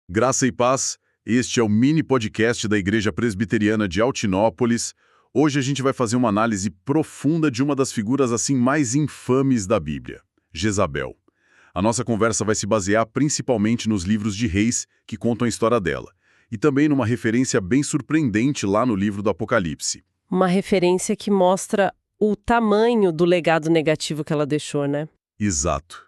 Graça e paz, este é o mini podcast da Igreja Presbiteriana de Altinópolis. Hoje a gente vai fazer uma análise profunda de uma das figuras assim mais infames da Bíblia, Jezabel. A nossa conversa vai se basear principalmente nos livros de Reis que contam a história dela, e também numa referência bem surpreendente lá no livro do Apocalipse. Uma referência que mostra o tamanho do legado negativo que ela deixou, né? Exato.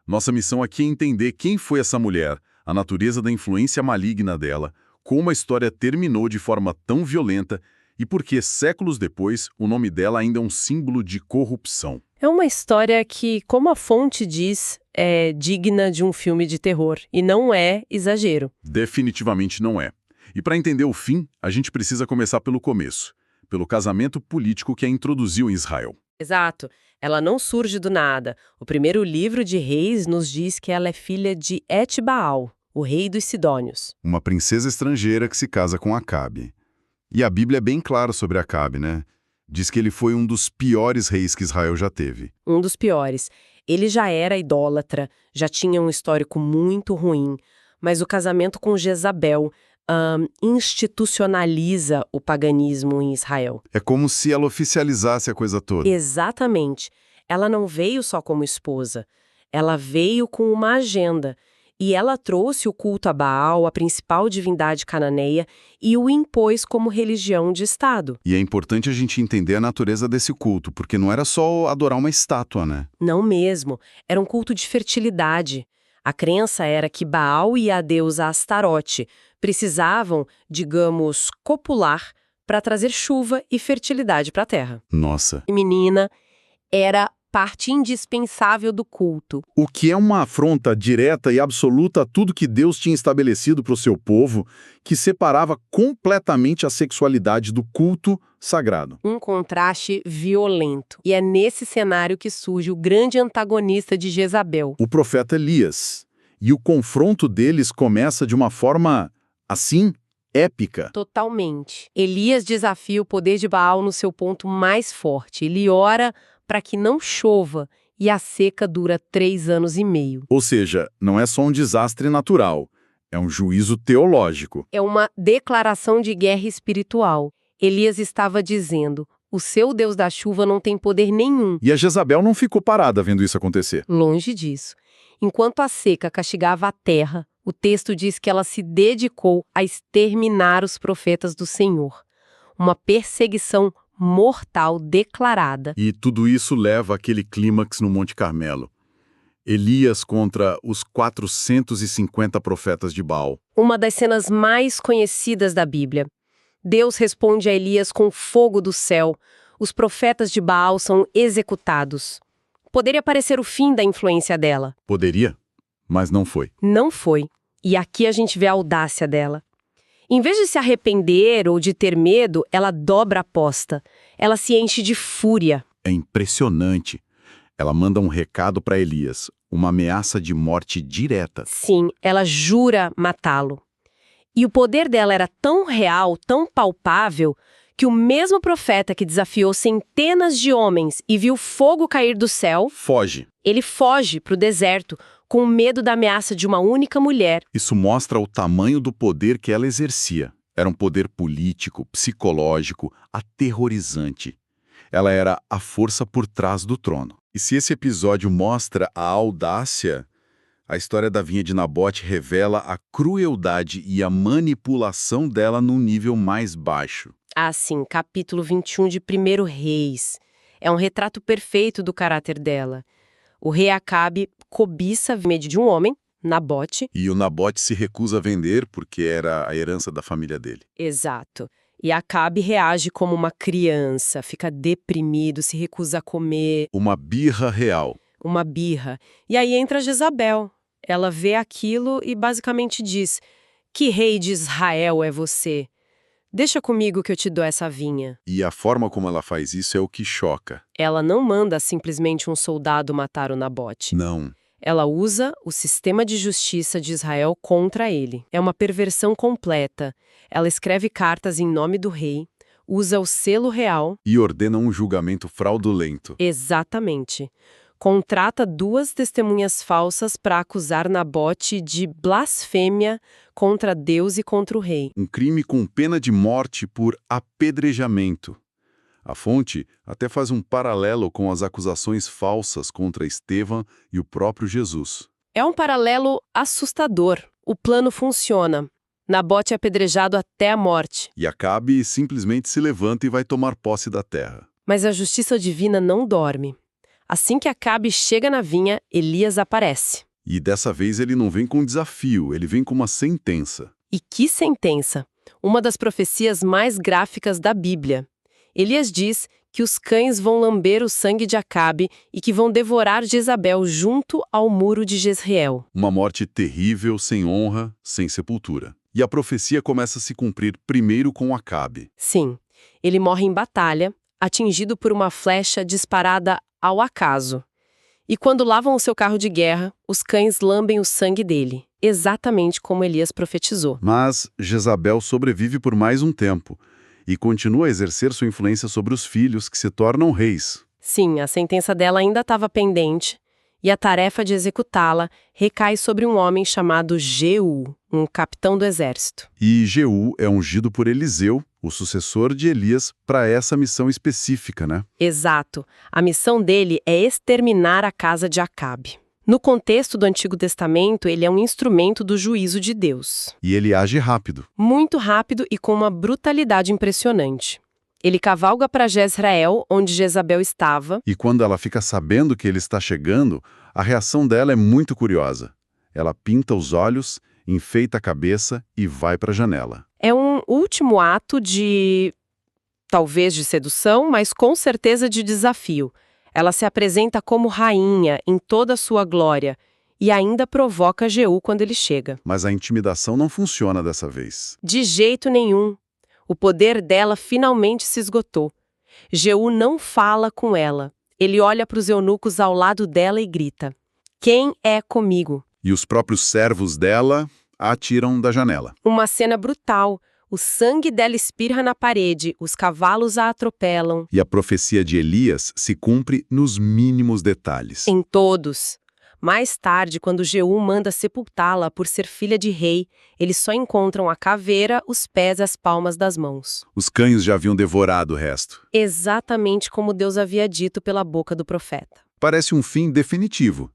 Nossa missão aqui é entender quem foi essa mulher, a natureza da influência maligna dela, como a história terminou de forma tão violenta e por que, séculos depois, o nome dela ainda é um símbolo de corrupção. É uma história que, como a fonte diz, é digna de um filme de terror, e não é exagero. Definitivamente não é. E para entender o fim, a gente precisa começar pelo começo, pelo casamento político que a introduziu em Israel. Exato. Ela não surge do nada. O primeiro livro de Reis nos diz que ela é filha de Etbaal, o rei dos Sidônios. Uma princesa estrangeira que se casa com Acabe. E a Bíblia é bem clara sobre Acabe, né? Diz que ele foi um dos piores reis que Israel já teve. Um dos piores. Ele já era idólatra, já tinha um histórico muito ruim, mas o casamento com Jezabel institucionaliza o paganismo em Israel. É como se ela oficializasse a coisa toda. Exatamente. Ela não veio só como esposa, ela veio com uma agenda. E ela trouxe o culto a Baal, a principal divindade cananeia, e o impôs como religião de Estado. E é importante a gente entender a natureza desse culto, porque não era só adorar uma estátua, né? Não mesmo. Era um culto de fertilidade. A crença era que Baal e a deusa Astarote precisavam, digamos, copular para trazer chuva e fertilidade para a terra. Nossa. E menina, era parte indispensável do culto. O que é uma afronta direta e absoluta a tudo que Deus tinha estabelecido para o seu povo, que separava completamente a sexualidade do culto sagrado. Um contraste violento. E é nesse cenário que surge o grande antagonista de Jezabel. O profeta Elias. E o confronto deles começa de uma forma, assim, épica. Totalmente. Elias desafia o poder de Baal no seu ponto mais forte. Ele ora para que não chova, e a seca dura 3 anos e meio. Ou seja, não é só um desastre natural, é um juízo teológico. É uma declaração de guerra espiritual. Elias estava dizendo, o seu Deus da chuva não tem poder nenhum. E a Jezabel não ficou parada vendo isso acontecer. Longe disso. Enquanto a seca castigava a terra, o texto diz que ela se dedicou a exterminar os profetas do Senhor. Uma perseguição mortal declarada. E tudo isso leva àquele clímax no Monte Carmelo. Elias contra os 450 profetas de Baal. Uma das cenas mais conhecidas da Bíblia. Deus responde a Elias com fogo do céu. Os profetas de Baal são executados. Poderia parecer o fim da influência dela. Poderia, mas não foi. Não foi. E aqui a gente vê a audácia dela. Em vez de se arrepender ou de ter medo, ela dobra a aposta. Ela se enche de fúria. É impressionante. Ela manda um recado para Elias, uma ameaça de morte direta. Sim, ela jura matá-lo. E o poder dela era tão real, tão palpável, que o mesmo profeta que desafiou centenas de homens e viu fogo cair do céu, Foge. ele foge para o deserto com medo da ameaça de uma única mulher. Isso mostra o tamanho do poder que ela exercia. Era um poder político, psicológico, aterrorizante. Ela era a força por trás do trono. E se esse episódio mostra a audácia, a história da vinha de Nabote revela a crueldade e a manipulação dela num nível mais baixo. Assim, capítulo 21 de 1 Reis. É um retrato perfeito do caráter dela. O rei Acabe cobiça a vinha de um homem, Nabote. E o Nabote se recusa a vender porque era a herança da família dele. Exato. E Acabe reage como uma criança, fica deprimido, se recusa a comer. Uma birra real. Uma birra. E aí entra Jezabel. Ela vê aquilo e basicamente diz: que rei de Israel é você? Deixa comigo que eu te dou essa vinha. E a forma como ela faz isso é o que choca. Ela não manda simplesmente um soldado matar o Nabote. Não. Ela usa o sistema de justiça de Israel contra ele. É uma perversão completa. Ela escreve cartas em nome do rei, usa o selo real. E ordena um julgamento fraudulento. Exatamente. Contrata 2 testemunhas falsas para acusar Nabote de blasfêmia contra Deus e contra o rei. Um crime com pena de morte por apedrejamento. A fonte até faz um paralelo com as acusações falsas contra Estevão e o próprio Jesus. É um paralelo assustador. O plano funciona. Nabote é apedrejado até a morte. E Acabe simplesmente se levanta e vai tomar posse da terra. Mas a justiça divina não dorme. Assim que Acabe chega na vinha, Elias aparece. E dessa vez ele não vem com um desafio, ele vem com uma sentença. E que sentença! Uma das profecias mais gráficas da Bíblia. Elias diz que os cães vão lamber o sangue de Acabe e que vão devorar Jezabel junto ao muro de Jezreel. Uma morte terrível, sem honra, sem sepultura. E a profecia começa a se cumprir primeiro com Acabe. Sim, ele morre em batalha, atingido por uma flecha disparada ao acaso. E quando lavam o seu carro de guerra, os cães lambem o sangue dele, exatamente como Elias profetizou. Mas Jezabel sobrevive por mais um tempo e continua a exercer sua influência sobre os filhos que se tornam reis. Sim, a sentença dela ainda estava pendente, e a tarefa de executá-la recai sobre um homem chamado Jeú, um capitão do exército. E Jeú é ungido por Eliseu, o sucessor de Elias, para essa missão específica, né? Exato. A missão dele é exterminar a casa de Acabe. No contexto do Antigo Testamento, ele é um instrumento do juízo de Deus. E ele age rápido. Muito rápido e com uma brutalidade impressionante. Ele cavalga para Jezreel, onde Jezabel estava. E quando ela fica sabendo que ele está chegando, a reação dela é muito curiosa. Ela pinta os olhos, enfeita a cabeça e vai para a janela. É um último ato talvez de sedução, mas com certeza de desafio. Ela se apresenta como rainha em toda a sua glória e ainda provoca Jeú quando ele chega. Mas a intimidação não funciona dessa vez. De jeito nenhum. O poder dela finalmente se esgotou. Jeú não fala com ela. Ele olha para os eunucos ao lado dela e grita: "Quem é comigo?" E os próprios servos dela a atiram da janela. Uma cena brutal. O sangue dela espirra na parede, os cavalos a atropelam. E a profecia de Elias se cumpre nos mínimos detalhes. Em todos. Mais tarde, quando Jeú manda sepultá-la por ser filha de rei, eles só encontram a caveira, os pés e as palmas das mãos. Os cães já haviam devorado o resto. Exatamente como Deus havia dito pela boca do profeta. Parece um fim definitivo,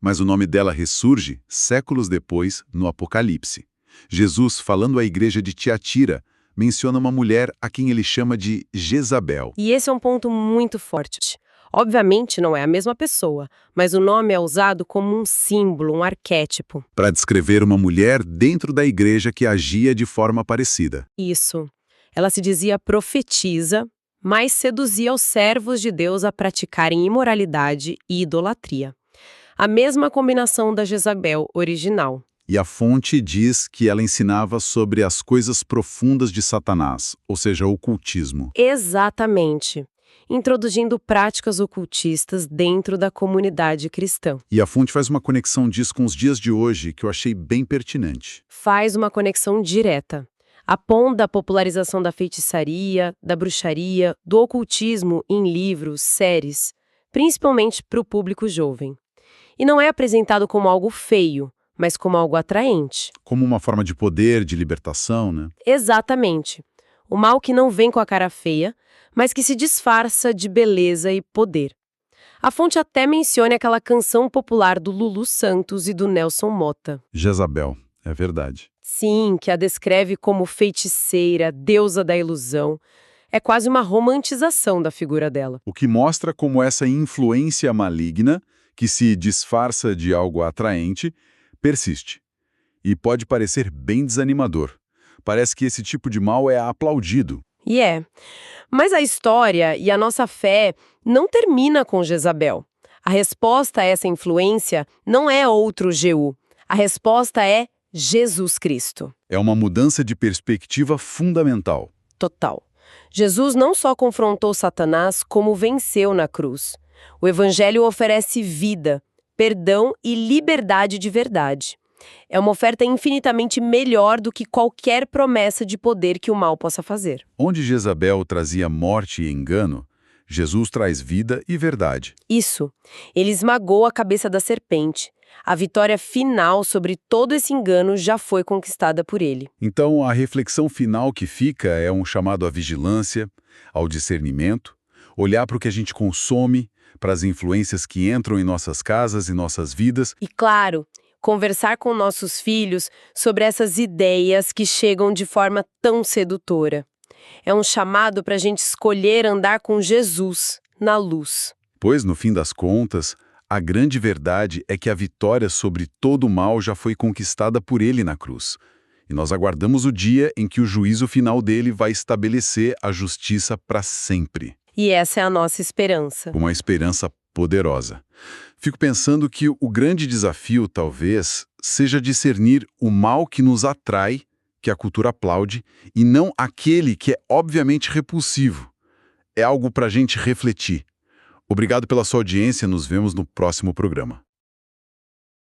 mas o nome dela ressurge séculos depois no Apocalipse. Jesus, falando à igreja de Tiatira, menciona uma mulher a quem ele chama de Jezabel. E esse é um ponto muito forte. Obviamente não é a mesma pessoa, mas o nome é usado como um símbolo, um arquétipo. Para descrever uma mulher dentro da igreja que agia de forma parecida. Isso. Ela se dizia profetisa, mas seduzia os servos de Deus a praticarem imoralidade e idolatria. A mesma combinação da Jezabel original. E a fonte diz que ela ensinava sobre as coisas profundas de Satanás, ou seja, o ocultismo. Exatamente. Introduzindo práticas ocultistas dentro da comunidade cristã. E a fonte faz uma conexão disso com os dias de hoje, que eu achei bem pertinente. Faz uma conexão direta. Aponta a popularização da feitiçaria, da bruxaria, do ocultismo em livros, séries, principalmente para o público jovem. E não é apresentado como algo feio, mas como algo atraente. Como uma forma de poder, de libertação, né? Exatamente. O mal que não vem com a cara feia, mas que se disfarça de beleza e poder. A fonte até menciona aquela canção popular do Lulu Santos e do Nelson Motta. Jezabel, é verdade. Sim, que a descreve como feiticeira, deusa da ilusão. É quase uma romantização da figura dela. O que mostra como essa influência maligna, que se disfarça de algo atraente, persiste. E pode parecer bem desanimador. Parece que esse tipo de mal é aplaudido. E é. Mas a história e a nossa fé não termina com Jezabel. A resposta a essa influência não é outro Jeú. A resposta é Jesus Cristo. É uma mudança de perspectiva fundamental. Total. Jesus não só confrontou Satanás, como venceu na cruz. O Evangelho oferece vida, perdão e liberdade de verdade. É uma oferta infinitamente melhor do que qualquer promessa de poder que o mal possa fazer. Onde Jezabel trazia morte e engano, Jesus traz vida e verdade. Isso. Ele esmagou a cabeça da serpente. A vitória final sobre todo esse engano já foi conquistada por ele. Então, a reflexão final que fica é um chamado à vigilância, ao discernimento, olhar para o que a gente consome, para as influências que entram em nossas casas e nossas vidas. E claro, conversar com nossos filhos sobre essas ideias que chegam de forma tão sedutora. É um chamado para a gente escolher andar com Jesus, na luz. Pois, no fim das contas, a grande verdade é que a vitória sobre todo o mal já foi conquistada por ele na cruz. E nós aguardamos o dia em que o juízo final dele vai estabelecer a justiça para sempre. E essa é a nossa esperança. Uma esperança poderosa. Fico pensando que o grande desafio, talvez, seja discernir o mal que nos atrai, que a cultura aplaude, e não aquele que é obviamente repulsivo. É algo para a gente refletir. Obrigado pela sua audiência, nos vemos no próximo programa.